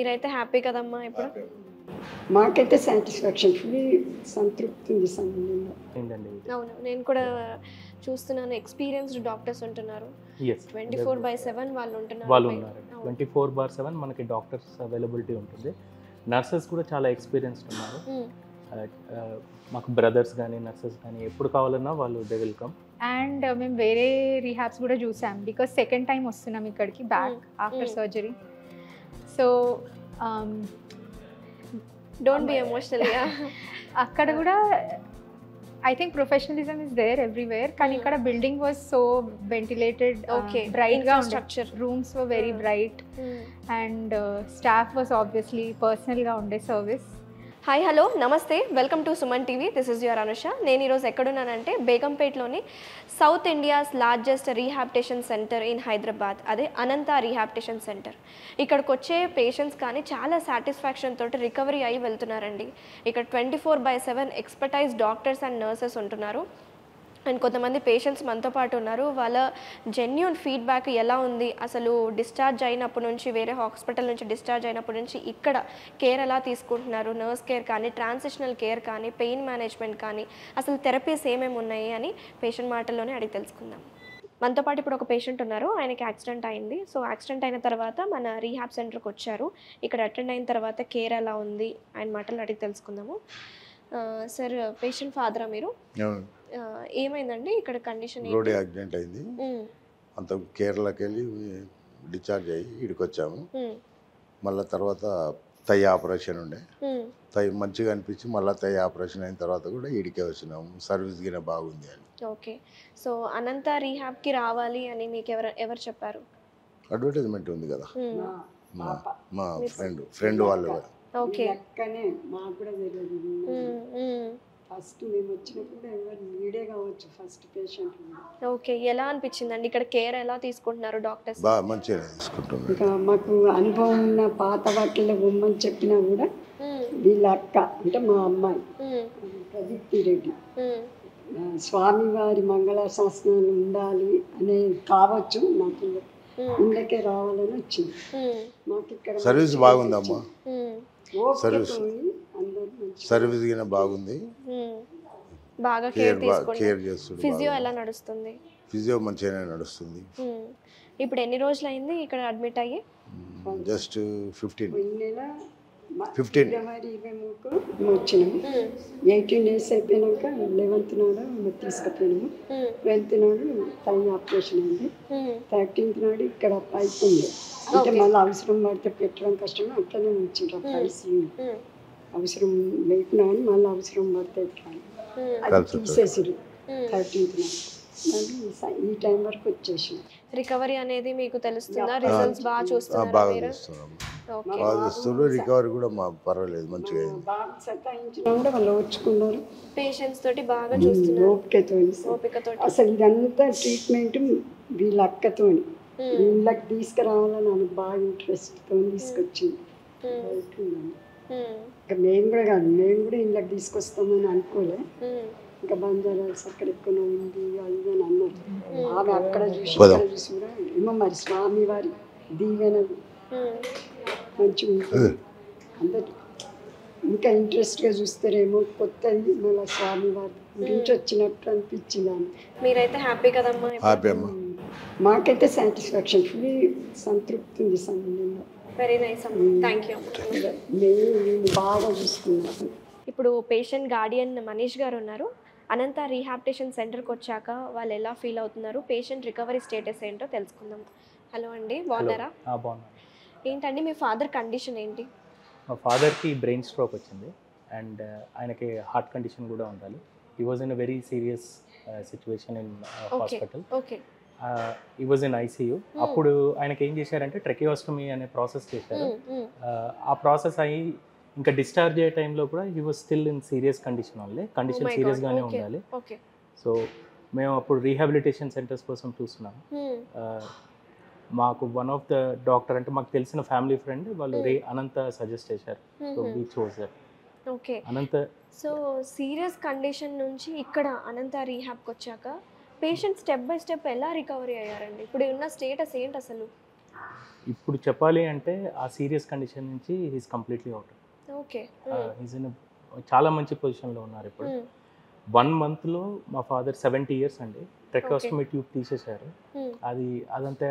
మీరైతే హ్యాపీ కదమ్మా ఇప్పుడు? మాకైతే సాటిస్ఫాక్షన్ ఫుల్ సంతృప్తి ఉంది సమయంలో. అవును, నేను కూడా చూస్తున్నాను. ఎక్స్పీరియన్స్డ్ డాక్టర్స్ ఉంటున్నారు, 24/7 వాళ్ళు ఉన్నారు. ఉంటున్నారు. 24/7 మనకి డాక్టర్స్ అవైలబిలిటీ ఉంటుంది. నర్సెస్ కూడా చాలా ఎక్స్పీరియన్స్డ్ ఉన్నారు. మాకు బ్రదర్స్ కానీ నర్సెస్ కానీ ఎప్పుడు కావాలన్నా వాళ్ళు దే విల్ కమ్. అండ్ మేము వేరే రీహాబ్స్ కూడా చూసాం, బికాస్ సెకండ్ టైం వస్తున్నాం ఇక్కడికి back after surgery. So don't be emotional. అక్కడ కూడా I think professionalism is there everywhere, కానీ ఇక్కడ building was so ventilated, bright గా structure, rooms were very bright and staff was obviously personal గా ఉండే service. Hi, hello, నమస్తే, welcome to Suman TV. This is your Anusha. నేను ఈరోజు ఎక్కడున్నానంటే బేగంపేట్లోని South India's largest rehabilitation centre in Hyderabad, అదే అనంత రీహాబిటేషన్ సెంటర్. ఇక్కడికి వచ్చే పేషెంట్స్ కానీ చాలా సాటిస్ఫాక్షన్ తోటి రికవరీ అయ్యి వెళ్తున్నారండి. ఇక్కడ 24/7 ఎక్స్పర్టైజ్ డాక్టర్స్ అండ్ నర్సెస్ ఉంటున్నారు. అండ్ కొంతమంది పేషెంట్స్ మనతో పాటు ఉన్నారు. వాళ్ళ జెన్యూన్ ఫీడ్బ్యాక్ ఎలా ఉంది, అసలు డిశ్చార్జ్ అయినప్పటి నుంచి, వేరే హాస్పిటల్ నుంచి డిశ్చార్జ్ అయినప్పటి నుంచి ఇక్కడ కేర్ ఎలా తీసుకుంటున్నారు, నర్స్ కేర్ కానీ, ట్రాన్సిషనల్ కేర్ కానీ, పెయిన్ మేనేజ్మెంట్ కానీ, అసలు థెరపీస్ ఏమేమి ఉన్నాయి అని పేషెంట్ మాటల్లోనే అడిగి తెలుసుకుందాం. మనతో పాటు ఇప్పుడు ఒక పేషెంట్ ఉన్నారు, ఆయనకి యాక్సిడెంట్ అయింది. సో యాక్సిడెంట్ అయిన తర్వాత మన రీహాబ్ సెంటర్కి వచ్చారు. ఇక్కడ అటెండ్ అయిన తర్వాత కేర్ ఎలా ఉంది ఆయన మాటలు అడిగి తెలుసుకుందాము. సార్, పేషెంట్ ఫాదరా మీరు? ఏమైందండి ఇక్కడ కండిషన్? రోడ్ యాక్సిడెంట్ అయింది. అంత కేరళకి వెళ్ళి డిశ్చార్జ్ అయ్యి ఇక్కడికి వచ్చాము. మళ్ళీ తర్వాత తై ఆపరేషన్ ఉండే, తై మంచిగా అనిపించి మళ్ళీ తై ఆపరేషన్ అయిన తర్వాత కూడా ఇడికే వచ్చినాము. సర్వీస్ గిన బాగుంది అని. ఓకే, సో అనంత రీహాబ్కి రావాలి అని మీకు ఎవరు చెప్పారు? అడ్వర్టైజ్మెంట్ ఉంది కదా, మా ఫ్రెండ్ వాళ్ళు. ఓకే, లెక్కనే మాకు కూడా తెలియదు. ఫస్ట్ మేము వచ్చినప్పుడు ఎవరు మీడే కావచ్చు ఫస్ట్ పేషెంట్. ఓకే, ఎలా అనిపించిందండి ఇక్కడ కేర్ ఎలా తీసుకుంటున్నారు డాక్టర్స్? బాగా మంచిగా తీసుకుంటున్నారు. ఇంకా మాకు అనుభవం ఉన్న పాత వాటిల్లో బొమ్మని చెప్పినా కూడా వీళ్ళ అక్క అంటే మా అమ్మాయి ప్రదీప్తి రెడ్డి, స్వామివారి మంగళాశాసనాలు ఉండాలి అనే కావచ్చు, నాకు ఇళ్ళకే రావాలని వచ్చింది. మాకు ఇక్కడ సర్వీస్ బాగుందమ్మా, సర్వీస్ గిన బాగుంది, బాగా కేర్ చేస్తుంది. ఫిజియో ఎలా నడుస్తుంది? ఫిజియో మంచిగానే నడుస్తుంది. ఇప్పుడు ఎన్ని రోజులు అయింది ఇక్కడ అడ్మిట్ అయ్యి? జస్ట్ 15 ఫిబ్రవరి 23కు వచ్చినాము. 18 days అయిపోయినాక 11th నాడు తీసుకుపోయినాము. 12th నాడు తై ఆపరేషన్ అయింది. 13th నాడు ఇక్కడ పైప్ ఉంది, అంటే మళ్ళీ అవసరం పడితే పెట్టడం కష్టం, అట్లనే ఉంచారు పైస్. అవసరం పెట్టినా అని మళ్ళీ అవసరం పడితే అది తీసేసారు 13th నాడు. ఈ టైం వరకు వచ్చేసి రికవరీ అనేది మీకు తెలుస్తుందా? రిజల్ట్స్ బాగా చూస్తున్నారు? బాగా చూస్తున్నారు. రికవరీ కూడా పర్వాలేదు, మంచిగా బాగా సతాయించినా కూడా వాళ్ళు ఓర్చుకున్నారు. పేషెంట్స్ తోటి బాగా చూస్తున్నారు ఓపికతో. అసలు ఇదంతా ట్రీట్మెంట్ వీళ్ళ అక్కతోని, వీళ్ళకి తీసుకురావాలని ఆమెకు బాగా ఇంట్రెస్ట్తో తీసుకొచ్చింది. ఇంకా మేము కూడా కాదు, మేము కూడా ఇళ్ళకి తీసుకొస్తామని అనుకోలే. ఇంకా బంజారాస్ అక్కడ ఎక్కువ ఉంది అది అని అన్నారు. ఆమె అక్కడ చూసి ఇక్కడ చూసి కూడా ఏమో మరి స్వామి వారి దీవెన మంచిగా ఉంటుంది. అందరు ఇంకా ఇంట్రెస్ట్గా చూస్తారేమో, కొత్తది మళ్ళీ స్వామి వారి గురించి వచ్చినట్టు అనిపించింది ఆమె. మీరైతే హ్యాపీ కదమ్మా? హ్యాపీ అమ్మా, మాకైతే సాటిస్ఫాక్షన్ ఫుల్ సంతృప్తి ఉంది సమయంలో. వెరీ నైస్ అమ్మా, థ్యాంక్ యూ. మేము బాగా చూసుకున్నాము. ఇప్పుడు పేషెంట్ గార్డియన్ మనీష్ గారు ఉన్నారు. అనంత రీహాబిటేషన్ సెంటర్కి వచ్చాక వాళ్ళు ఎలా ఫీల్ అవుతున్నారు, పేషెంట్ రికవరీ స్టేటస్ ఏంటో తెలుసుకుందాం. హలో అండి, బాగున్నారా? ఏంటండి మీ ఫాదర్ కండిషన్ ఏంటి? మా ఫాదర్కి బ్రెయిన్ స్ట్రోక్ వచ్చింది అండ్ ఆయనకి హార్ట్ కండిషన్ కూడా ఉండాలి. He was in a very serious situation in hospital. Okay, he was in ICU. అప్పుడు ఆయనకి ఏం చేశారంటే ట్రెకియోస్టమీ అనే ప్రాసెస్ చేశారు. ఆ ప్రాసెస్ అయ్యి ఇంకా డిశ్చార్జ్ అయ్యే టైంలో కూడా he was still in serious condition only. Condition సీరియస్గానే ఉండాలి. సో మేము అప్పుడు రీహాబిలిటేషన్ సెంటర్స్ కోసం చూస్తున్నాము. మాకు వన్ ఆఫ్ ద డాక్టర్ అంటే మాకు తెలిసిన ఫ్యామిలీ ఫ్రెండ్ వాళ్ళు అనంత సజెస్ట్ చేశారు. So we chose that. Okay, Anantha. So serious condition నుంచి ఇక్కడ అనంత రీహాబ్కి వచ్చాక పేషెంట్ స్టెప్ బై స్టెప్ ఎలా రికవరీ అయ్యారండి? ఇప్పుడు ఉన్న స్టేటస్ ఏంటి అసలు? ఇప్పుడు చెప్పాలి అంటే ఆ సీరియస్ కండిషన్ నుంచి he's completely out. Okay. He's in చాలా మంచి పొజిషన్లో ఉన్నారు ఇప్పుడు. 1 monthలో మా ఫాదర్ 70 years అండి, ట్రెకాస్టమీ ట్యూబ్ తీసేశారు. అదంతా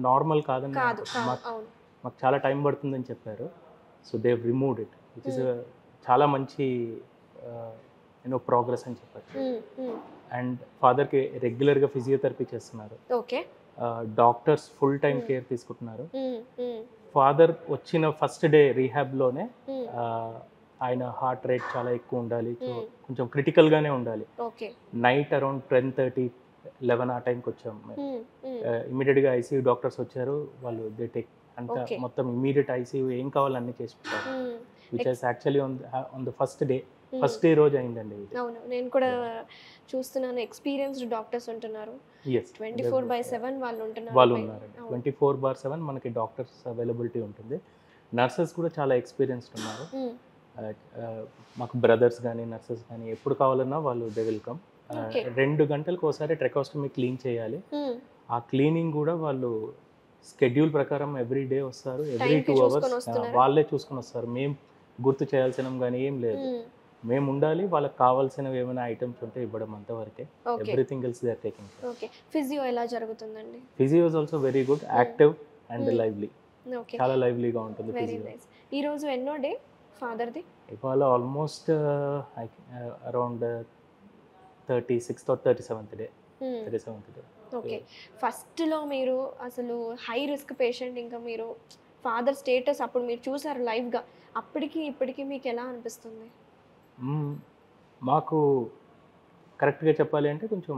నార్మల్ కాదని మాకు చాలా టైం పడుతుందని చెప్పారు. So they removed it, which is చాలా మంచి ప్రోగ్రెస్ అని చెప్పారు. అండ్ ఫాదర్కి రెగ్యులర్గా ఫిజియోథెరపీ చేస్తున్నారు. Okay. Doctors full time care తీసుకుంటున్నారు. ఫాదర్ వచ్చిన ఫస్ట్ డే రీహాబ్లోనే ఆయన హార్ట్ రేట్ చాలా ఎక్కువ ఉండాలి, కొంచెం క్రిటికల్గానే ఉండాలి. నైట్ అరౌండ్ 10:30-11 ఆ టైంకి వచ్చాము మేము. ఇమీడియట్గా ఐసీయూ డాక్టర్స్ వచ్చారు, వాళ్ళు దే టేక్ అంతా మొత్తం ఇమీడియట్ ఐసీయూ ఏం కావాలి అన్నీ చేసి పెట్టారు. Which is actually on the first day రోజు అయిందండి. అవును, నేను కూడా చూస్తున్నాను, ఎక్స్పీరియన్స్డ్ డాక్టర్స్ ఉంటున్నారు. 24/7 వాళ్ళు ఉన్నారు. 24/7 మనకి డాక్టర్స్ అవైలబిలిటీ ఉంటుంది. నర్సెస్ కూడా చాలా ఎక్స్పీరియన్స్డ్ ఉన్నారు. మాకు బ్రదర్స్ కానీ నర్సెస్ కానీ ఎప్పుడు కావాలన్నా వాళ్ళు దే వెల్కమ్. 2 గంటలకు ఒకసారి ట్రెకాస్టమీ క్లీన్ చేయాలి. ఆ క్లీనింగ్ కూడా వాళ్ళు స్కెడ్యూల్ ప్రకారం ఎవ్రీ డే వస్తారు, ఎవ్రీ 2 hours వాళ్ళే చూసుకొని వస్తారు. మేము గుర్తు చేయాల్సిన కానీ ఏం లేదు, మేము ఉండాలి. వాళ్ళకి కావాల్సినవి ఏమైనా ఐటమ్స్ ఉంటే ఇవ్వడం అంతవరకే. Everything else they are taking care. Okay. Physio ఎలా జరుగుతుందండి? Physio is also very good, active and lively. చాలా లైవ్లీగా ఉంటుంది ఫిజియో. ఈ రోజు ఎన్నో డే ఫాదర్ది? ఇవాళ almost around 36th or 37th day. Okay. ఫస్ట్లో మీరు అసలు హై రిస్క్ పేషెంట్, ఇంకా మీరు ఫాదర్ స్టేటస్ అప్పుడు మీరు చూసారు లైవ్గా, అప్పటికి ఇప్పటికి మీకు ఎలా అనిపిస్తుంది? మాకు కరెక్ట్గా చెప్పాలి అంటే కొంచెం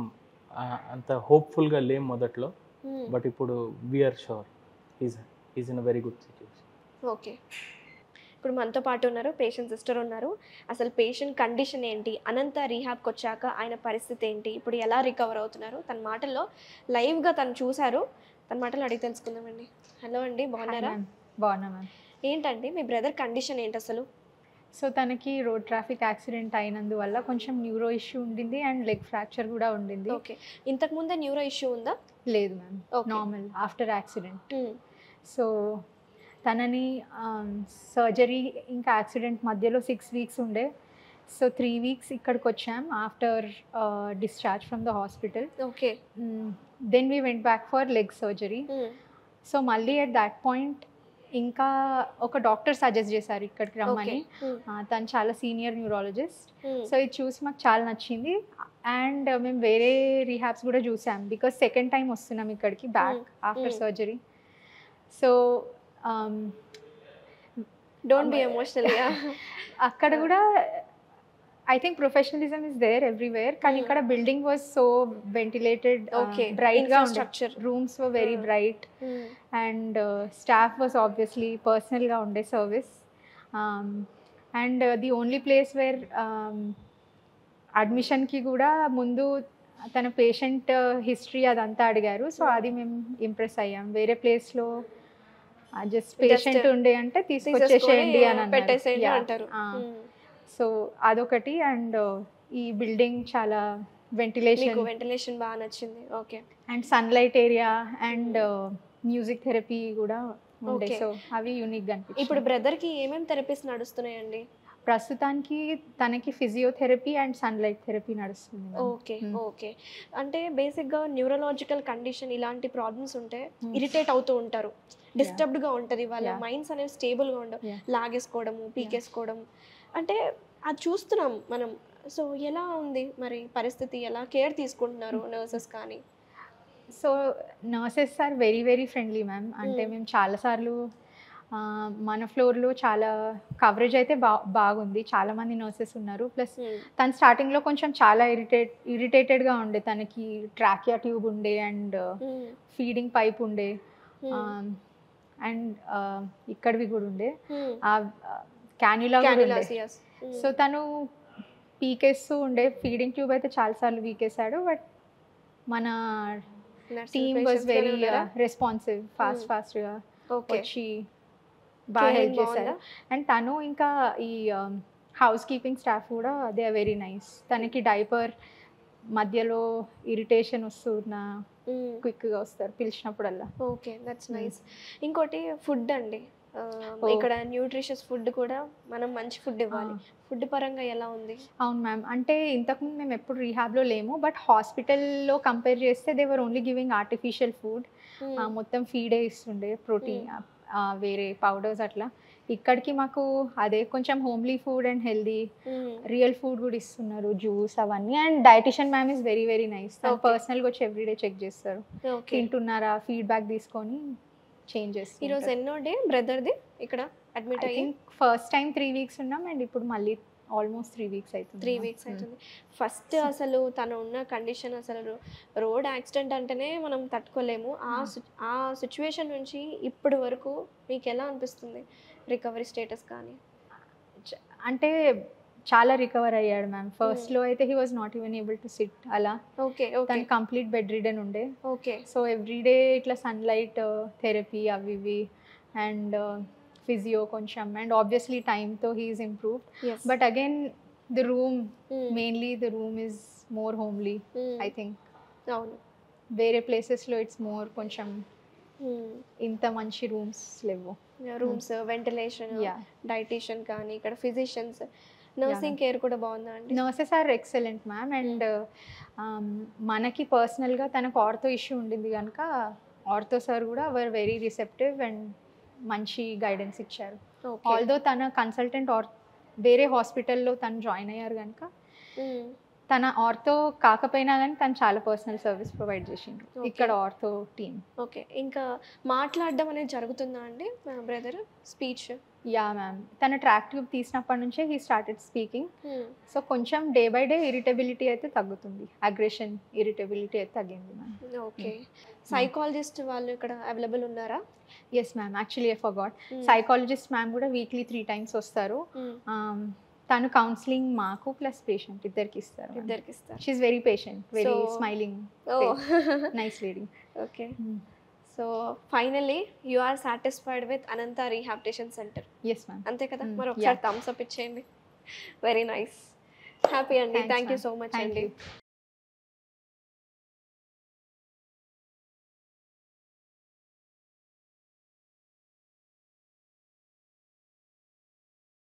అంత హోప్ఫుల్గా లేం మొదట్లో, బట్ ఇప్పుడు we are sure is in a very good situation. Okay. ఇప్పుడు మనతో పాటు ఉన్నారు పేషెంట్ సిస్టర్ ఉన్నారు. అసలు పేషెంట్ కండిషన్ ఏంటి, అనంత రీహాబ్కి వచ్చాక ఆయన పరిస్థితి ఏంటి, ఇప్పుడు ఎలా రికవర్ అవుతున్నారు, తన మాటల్లో లైవ్గా తను చూశారు, తన మాటలు అడిగి తెలుసుకుందామండి. హలో అండి, బాగున్నారా? బాగున్నా మ్యామ్. ఏంటండి మీ బ్రదర్ కండిషన్ ఏంటి అసలు? సో తనకి రోడ్ ట్రాఫిక్ యాక్సిడెంట్ అయినందువల్ల కొంచెం న్యూరో ఇష్యూ ఉండింది అండ్ లెగ్ ఫ్రాక్చర్ కూడా ఉండింది. ఓకే. ఇంతకుముందే న్యూరో ఇష్యూ ఉందా? లేదు ma'am, normal after accident. So తనని సర్జరీ ఇంకా యాక్సిడెంట్ మధ్యలో 6 weeks ఉండే. సో 3 weeks ఇక్కడికి వచ్చాం after discharge from the hospital. Okay. Then we went back for leg surgery. So మళ్ళీ అట్ దాట్ పాయింట్ ఇంకా ఒక డాక్టర్ సజెస్ట్ చేశారు ఇక్కడికి రమ్మని. తను చాలా సీనియర్ న్యూరాలజిస్ట్. సో ఇది చూసి మాకు చాలా నచ్చింది. అండ్ మేము వేరే రీహాబ్స్ కూడా చూసాం, బికాస్ సెకండ్ టైం వస్తున్నాం ఇక్కడికి back after surgery. So don't be emotional. అక్కడ కూడా I think professionalism is there everywhere. కానీ ఇక్కడ building was so ventilated, bright గా structure, rooms were very bright and staff was obviously personal గా ఉండే service. And the only place where అడ్మిషన్కి కూడా ముందు తన పేషెంట్ హిస్టరీ అదంతా అడిగారు. సో అది మేము ఇంప్రెస్ అయ్యాం. వేరే ప్లేస్లో జస్ట్ పేషెంట్ ఉండే అంటే తీసుకొచ్చేసేయండి అని అంటారు. సో అదొకటి. అండ్ ఈ బిల్డింగ్ చాలా వెంటిలేషన్ బాగా నచ్చింది. Okay. And sunlight area and music therapy కూడా ఉండే. సో అవి యూనిక్గా అనిపించింది. ఇప్పుడు బ్రదర్కి ఏమేమి థెరపీస్ నడుస్తున్నాయండి? ప్రస్తుతానికి తనకి ఫిజియోథెరపీ అండ్ సన్లైట్ థెరపీ నడుస్తుంది. ఓకే. ఓకే. అంటే బేసిక్గా న్యూరలాజికల్ కండిషన్ ఇలాంటి ప్రాబ్లమ్స్ ఉంటే ఇరిటేట్ అవుతూ ఉంటారు, డిస్టర్బ్డ్గా ఉంటుంది, వాళ్ళ మైండ్స్ అనేవి స్టేబుల్గా ఉండవు, లాగేసుకోవడము, పీకేసుకోవడం, అంటే అది చూస్తున్నాం మనం. సో ఎలా ఉంది మరి పరిస్థితి, ఎలా కేర్ తీసుకుంటున్నారు నర్సెస్ కానీ? So nurses are very very friendly ma'am. అంటే మేము చాలాసార్లు మన ఫ్లోర్లో చాలా కవరేజ్ అయితే బాగుంది, చాలామంది నర్సెస్ ఉన్నారు. ప్లస్ తను స్టార్టింగ్లో కొంచెం చాలా ఇరిటేటెడ్గా ఉండే, తనకి ట్రాకియా ట్యూబ్ ఉండే అండ్ ఫీడింగ్ పైప్ ఉండే అండ్ ఇక్కడివి కూడా ఉండే, క్యాన్యులా కూడా ఉండే. సో తను పీకేస్తూ ఉండే, ఫీడింగ్ ట్యూబ్ అయితే చాలాసార్లు పీకేశాడు. బట్ మన టీమ్ వాజ్ వెరీ రెస్పాన్సివ్, ఫాస్ట్గా వచ్చి బాగా హెల్ప్ చేశారు. అండ్ తను ఇంకా ఈ హౌస్ కీపింగ్ స్టాఫ్ కూడా దే ఆర్ వెరీ నైస్. తనకి డైపర్ మధ్యలో ఇరిటేషన్ వస్తున్నా క్విక్గా వస్తారు పిలిచినప్పుడల్లా. Okay, that's nice. ఇంకోటి ఫుడ్ అండి, ఇక్కడ న్యూట్రిషియస్ ఫుడ్ కూడా మనం మంచి ఫుడ్ ఇవ్వాలి. ఫుడ్ పరంగా ఎలా ఉంది? అవును మ్యామ్, అంటే ఇంతకుముందు మేము ఎప్పుడు రీహాబ్లో లేము, బట్ హాస్పిటల్లో కంపేర్ చేస్తే they were only giving artificial food. మొత్తం ఫీడే ఇస్తుండే, ప్రోటీన్ వేరే పౌడర్స్ అట్లా. ఇక్కడికి మాకు అదే కొంచెం homely food and healthy real food కూడా ఇస్తున్నారు, జ్యూస్ అవన్నీ. And dietician ma'am is very very nice. పర్సనల్గా వచ్చి ఎవ్రీడే చెక్ చేస్తారు, తింటున్నారా, ఫీడ్బ్యాక్ తీసుకొని చేంజ్ చేస్తారు. ఈరోజు ఎన్నో డే బ్రదర్ది ఇక్కడ అడ్మిట్ అయ్యి? ఫస్ట్ టైం 3 weeks ఉన్నాం, అండ్ ఇప్పుడు మళ్ళీ ఆల్మోస్ట్ 3 weeks అవుతుంది. 3 weeks అవుతుంది. ఫస్ట్ అసలు తను ఉన్న కండిషన్, అసలు రోడ్ యాక్సిడెంట్ అంటేనే మనం తట్టుకోలేము. ఆ సిచ్యువేషన్ నుంచి ఇప్పటి వరకు మీకు ఎలా అనిపిస్తుంది, రికవరీ స్టేటస్ కానీ? అంటే చాలా రికవర్ అయ్యాడు మ్యామ్. ఫస్ట్లో అయితే he was not even able to sit అలా. ఓకే, తను కంప్లీట్ బెడ్ రిడన్ ఉండే. ఓకే. సో ఎవ్రీడే ఇట్లా సన్లైట్ థెరపీ అవి ఇవి అండ్ ఫిజియో కొంచెం, అండ్ ఆబ్వియస్లీ టైమ్తో he is improved. But again the room, mainly the room is more homely I think. అవును, వేరే ప్లేసెస్లో ఇట్స్ మోర్ కొంచెం ఇంత మంచి రూమ్స్ లేవు. రూమ్స్, వెంటిలేషన్, డైటీషియన్ కానీ, ఇక్కడ ఫిజిషియన్స్, నర్సింగ్ కేర్ కూడా బాగుందా అండి? Nurses are excellent ma'am. And మనకి పర్సనల్గా తనకు ఆర్థో ఇష్యూ ఉండింది కనుక ఆర్థో సార్ కూడా వర్ వెరీ రిసెప్టివ్ అండ్ మంచి గైడెన్స్ ఇచ్చారు. ఆల్దో తన కన్సల్టెంట్ వేరే హాస్పిటల్లో తను జాయిన్ అయ్యారు కనుక తన ఆర్థో కాకపోయినా కానీ తను చాలా పర్సనల్ సర్వీస్ ప్రొవైడ్ చేసిండ్రు ఇక్కడ ఆర్థో టీమ్. ఓకే, ఇంకా మాట్లాడడం అనేది జరుగుతుందా అండి బ్రదర్? స్పీచ్? యా మ్యామ్, తన ట్రాక్ ట్యూబ్ తీసినప్పటి నుంచే హీ స్టార్టెడ్ స్పీకింగ్. సో కొంచెం డే బై డే ఇరిటబిలిటీ అయితే తగ్గుతుంది, అగ్రెషన్ ఇరిటబిలిటీ అయితే తగ్గింది మ్యామ్. ఓకే. సైకాలజిస్ట్ వాళ్ళు ఇక్కడ అవైలబుల్ ఉన్నారా? Yes ma'am, actually I forgot. Psychologist ma'am కూడా వీక్లీ 3 times వస్తారు. తను కౌన్సిలింగ్ మాకు ప్లస్ పేషెంట్ ఇద్దరికి ఇస్తారు. She is very patient, very smiling, nice lady. Okay, so finally you are satisfied with Ananta rehabilitation centre? Yes ma'am. అంతే కదా, మరి ఒకసారి థమ్స్ అప్ ఇచ్చేయండి. వెరీ నైస్, హ్యాపీ అండి. థ్యాంక్ యూ సో మచ్ అండి.